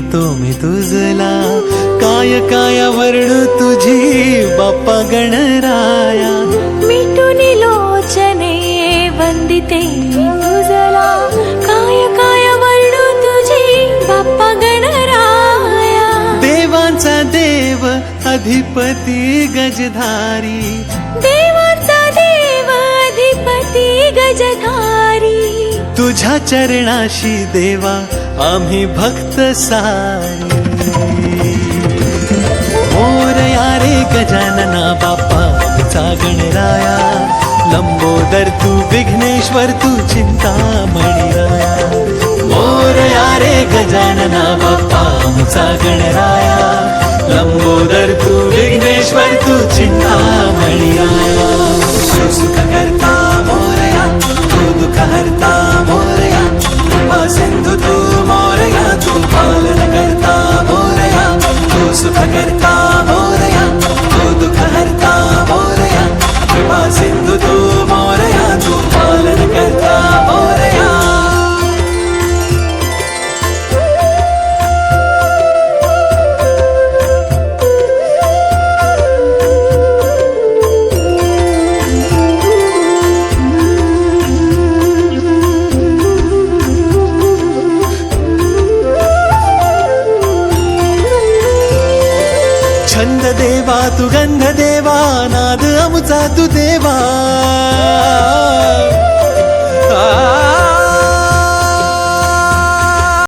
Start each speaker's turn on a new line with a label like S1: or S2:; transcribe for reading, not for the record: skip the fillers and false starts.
S1: तो मी तुझला, काय काय वर्णू तुझी बाप्पा गणराया.
S2: मिटून लोचने वंदिते मी तुझला, काय काय वर्णू तुझी बाप्पा गणराया.
S1: देवांचा देव अधिपती गजधारी,
S2: देवाचा देव अधिपती गजधारी.
S1: तुझ्या चरणाशी देवा आम्ही भक्त सारी. मोरया रे गजानना बाप्पा आमचा गणराया, लंबोदर तू विघ्नेश्वर तू चिंतामणी राया. मोरया रे गजानना बाप्पा आमचा गणराया, लंबोदर तू विघ्नेश्वर तू चिंतामणी राया. तू सुख करता मोरया, तू दुःख हरता मोरया, कृपा सिंधू तू मोरया, तू पालन करता मोरया. तू सुख करता मोरया, तू दुःख हरता मोरया, कृपा सिंधू तू मोरया, तू पालन करता मोरया. छंद देवा तू गंध देवा, नाद आमचा तू देवा.